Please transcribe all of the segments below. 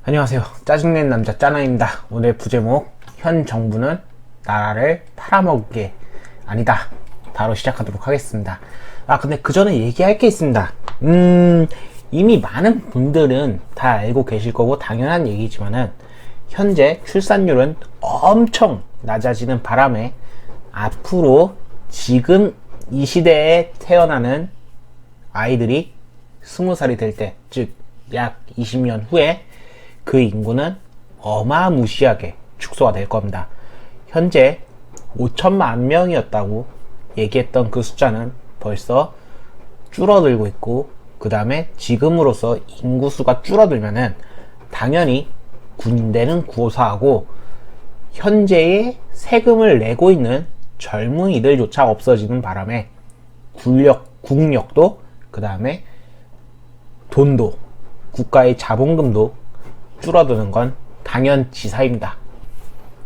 안녕하세요. 짜증낸 남자 짜나입니다. 오늘 부제목 현 정부는 나라를 팔아먹게 아니다. 바로 시작하도록 하겠습니다. 근데 그 전에 얘기할 게 있습니다. 이미 많은 분들은 다 알고 계실 거고 당연한 얘기지만은 현재 출산율은 엄청 낮아지는 바람에 앞으로 지금 이 시대에 태어나는 아이들이 20살이 될 때, 즉 약 20년 후에 그 인구는 어마무시하게 축소가 될 겁니다. 현재 5천만 명이었다고 얘기했던 그 숫자는 벌써 줄어들고 있고, 그 다음에 지금으로서 인구수가 줄어들면은 당연히 군대는 고사하고 현재의 세금을 내고 있는 젊은이들조차 없어지는 바람에 국력도, 그 다음에 돈도, 국가의 자본금도 줄어드는 건 당연지사입니다.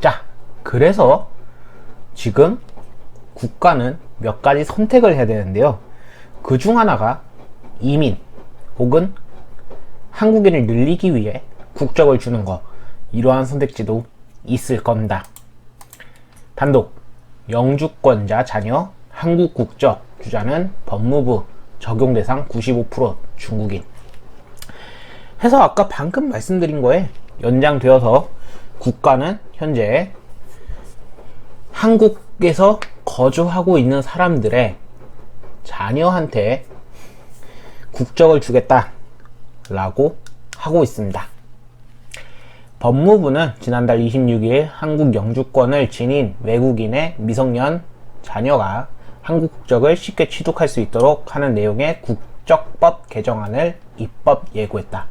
자, 그래서 지금 국가는 몇 가지 선택을 해야 되는데요. 그 중 하나가 이민 혹은 한국인을 늘리기 위해 국적을 주는 거, 이러한 선택지도 있을 겁니다. 단독 영주권자 자녀 한국 국적 주자는 법무부 적용 대상 95% 중국인 해서 아까 방금 말씀드린 거에 연장되어서 국가는 현재 한국에서 거주하고 있는 사람들의 자녀한테 국적을 주겠다 라고 하고 있습니다. 법무부는 지난달 26일 한국 영주권을 지닌 외국인의 미성년 자녀가 한국 국적을 쉽게 취득할 수 있도록 하는 내용의 국적법 개정안을 입법 예고했다.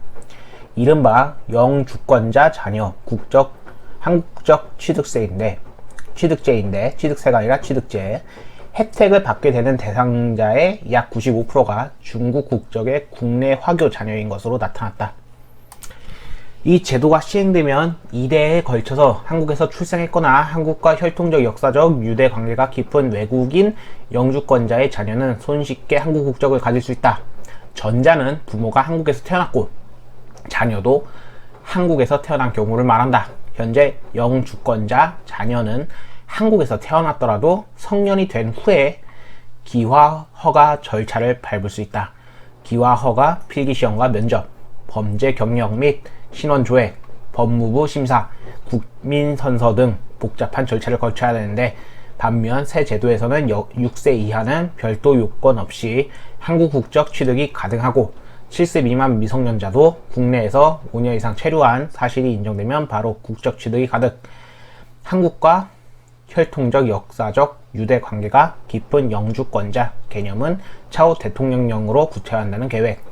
이른바 영주권자 자녀 한국 국적 취득세가 아니라 취득세 혜택을 받게 되는 대상자의 약 95%가 중국 국적의 국내 화교 자녀인 것으로 나타났다. 이 제도가 시행되면 2대에 걸쳐서 한국에서 출생했거나 한국과 혈통적, 역사적, 유대 관계가 깊은 외국인 영주권자의 자녀는 손쉽게 한국 국적을 가질 수 있다. 전자는 부모가 한국에서 태어났고 자녀도 한국에서 태어난 경우를 말한다. 현재 영주권자 자녀는 한국에서 태어났더라도 성년이 된 후에 기화 허가 절차를 밟을 수 있다. 기화 허가, 필기시험과 면접, 범죄 경력 및 신원 조회, 법무부 심사, 국민선서 등 복잡한 절차를 거쳐야 되는데, 반면 새 제도에서는 6세 이하는 별도 요건 없이 한국 국적 취득이 가능하고 7세 미만 미성년자도 국내에서 5년 이상 체류한 사실이 인정되면 바로 국적 취득이 가득. 한국과 혈통적, 역사적, 유대 관계가 깊은 영주권자 개념은 차후 대통령령으로 구체화한다는 계획.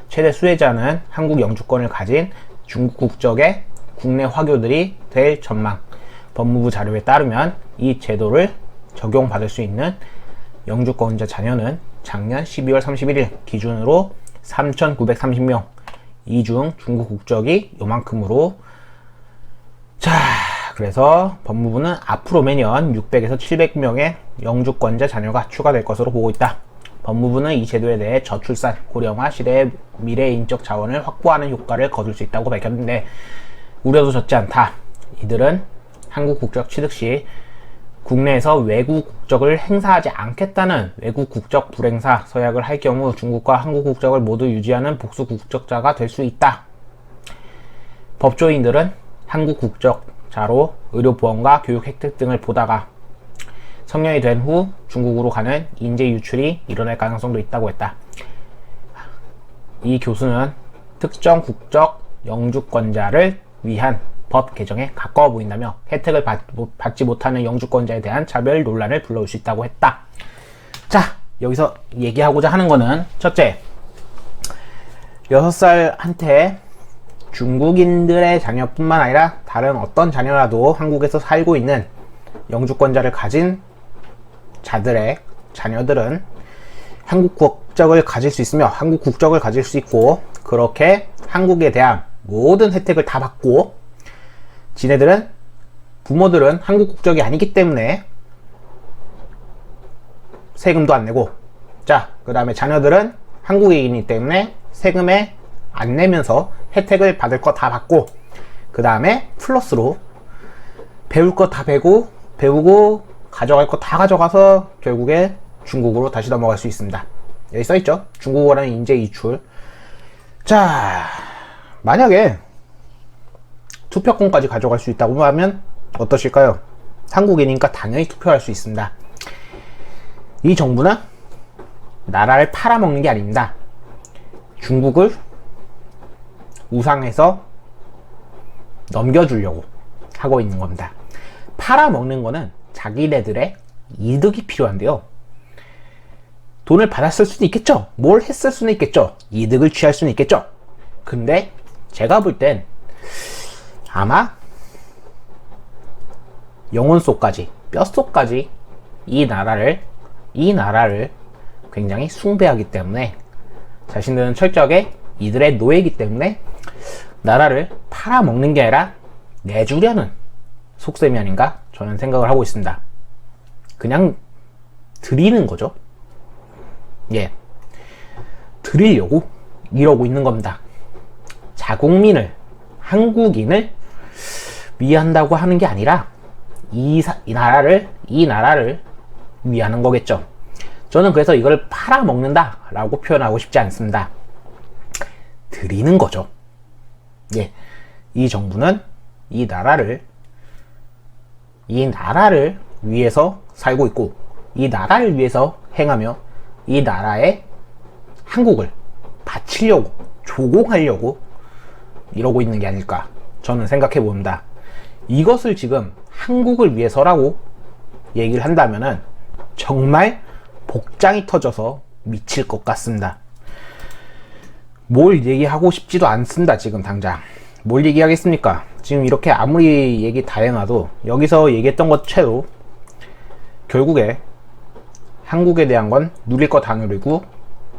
최대 수혜자는 한국 영주권을 가진 중국 국적의 국내 화교들이 될 전망. 법무부 자료에 따르면 이 제도를 적용받을 수 있는 영주권자 자녀는 작년 12월 31일 기준으로 3,930명, 이 중 중국 국적이 요만큼으로, 그래서 법무부는 앞으로 매년 600에서 700명의 영주권자 자녀가 추가될 것으로 보고 있다. 법무부는 이 제도에 대해 저출산, 고령화 시대의 미래인적 자원을 확보하는 효과를 거둘 수 있다고 밝혔는데, 우려도 적지 않다. 이들은 한국 국적 취득 시 국내에서 외국 국적을 행사하지 않겠다는 외국 국적 불행사 서약을 할 경우 중국과 한국 국적을 모두 유지하는 복수 국적자가 될 수 있다. 법조인들은 한국 국적자로 의료보험과 교육 혜택 등을 보다가 성년이 된 후 중국으로 가는 인재 유출이 일어날 가능성도 있다고 했다. 이 교수는 특정 국적 영주권자를 위한 법 개정에 가까워 보인다며 혜택을 받지 못하는 영주권자에 대한 차별 논란을 불러올 수 있다고 했다. 자, 여기서 얘기하고자 하는 거는, 첫째, 6살한테 중국인들의 자녀뿐만 아니라 다른 어떤 자녀라도 한국에서 살고 있는 영주권자를 가진 자들의 자녀들은 한국 국적을 가질 수 있으며 한국 국적을 가질 수 있고, 그렇게 한국에 대한 모든 혜택을 다 받고, 부모들은 한국 국적이 아니기 때문에 세금도 안 내고, 그 다음에 자녀들은 한국인이기 때문에 세금에 안 내면서 혜택을 받을 거 다 받고, 그 다음에 플러스로 배울 거 다 배우고 가져갈 거 다 가져가서 결국에 중국으로 다시 넘어갈 수 있습니다. 여기 써있죠? 중국어라는 인재 이출. 자, 만약에 투표권까지 가져갈 수 있다고 하면 어떠실까요? 한국인이니까 당연히 투표할 수 있습니다. 이 정부는 나라를 팔아먹는 게 아닙니다. 중국을 우상해서 넘겨주려고 하고 있는 겁니다. 팔아먹는 거는 자기네들의 이득이 필요한데요. 돈을 받았을 수도 있겠죠. 뭘 했을 수는 있겠죠. 이득을 취할 수는 있겠죠. 근데 제가 볼 땐 아마 영혼 속까지, 뼛속까지 이 나라를 굉장히 숭배하기 때문에, 자신들은 철저하게 이들의 노예이기 때문에 나라를 팔아먹는 게 아니라 내주려는 속셈이 아닌가 저는 생각을 하고 있습니다. 그냥 드리는 거죠. 예, 드리려고 이러고 있는 겁니다. 자국민을, 한국인을 위한다고 하는 게 아니라 이 나라를 위하는 거겠죠. 저는 그래서 이걸 팔아먹는다 라고 표현하고 싶지 않습니다. 드리는 거죠. 예, 이 정부는 이 나라를 위해서 살고 있고, 이 나라를 위해서 행하며 이 나라에 한국을 바치려고, 조공하려고 이러고 있는 게 아닐까 저는 생각해 봅니다. 이것을 지금 한국을 위해서라고 얘기를 한다면은 정말 복장이 터져서 미칠 것 같습니다. 뭘 얘기하고 싶지도 않습니다. 지금 당장 뭘 얘기하겠습니까? 지금 이렇게 아무리 얘기 다 해놔도 여기서 얘기했던 것처럼 결국에 한국에 대한 건 누릴 거 다 누리고,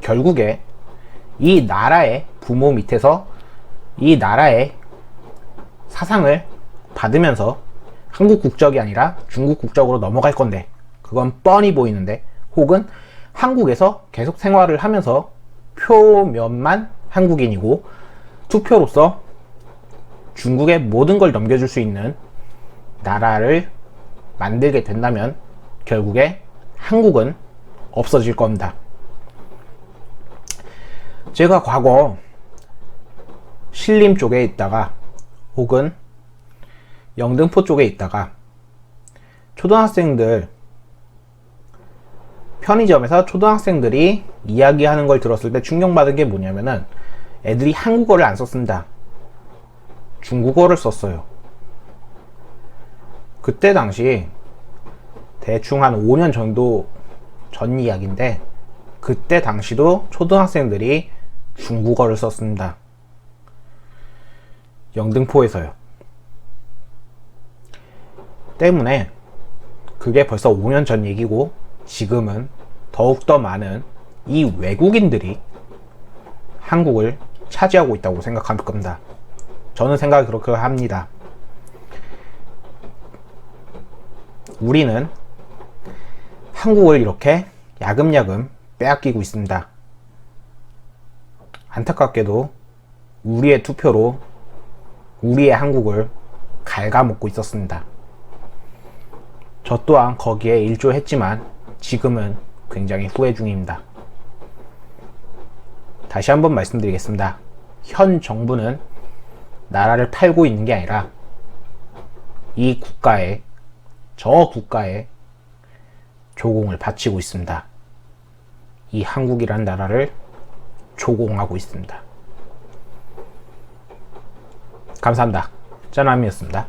결국에 이 나라의 부모 밑에서 이 나라의 사상을 받으면서 한국 국적이 아니라 중국 국적으로 넘어갈 건데, 그건 뻔히 보이는데, 혹은 한국에서 계속 생활을 하면서 표면만 한국인이고 투표로서 중국의 모든 걸 넘겨줄 수 있는 나라를 만들게 된다면 결국에 한국은 없어질 겁니다. 제가 과거 신림 쪽에 있다가 혹은 영등포 쪽에 있다가 편의점에서 초등학생들이 이야기하는 걸 들었을 때 충격받은 게 뭐냐면은 애들이 한국어를 안 썼습니다. 중국어를 썼어요. 그때 당시 대충 한 5년 정도 전 이야기인데, 그때 당시도 초등학생들이 중국어를 썼습니다. 영등포에서요. 때문에 그게 벌써 5년 전 얘기고, 지금은 더욱더 많은 이 외국인들이 한국을 차지하고 있다고 생각할 겁니다. 저는 생각이 그렇게 합니다. 우리는 한국을 이렇게 야금야금 빼앗기고 있습니다. 안타깝게도 우리의 투표로 우리의 한국을 갉아먹고 있었습니다. 저 또한 거기에 일조했지만 지금은 굉장히 후회 중입니다. 다시 한번 말씀드리겠습니다. 현 정부는 나라를 팔고 있는 게 아니라 이 국가에, 저 국가에 조공을 바치고 있습니다. 이 한국이란 나라를 조공하고 있습니다. 감사합니다. 쩌남이었습니다.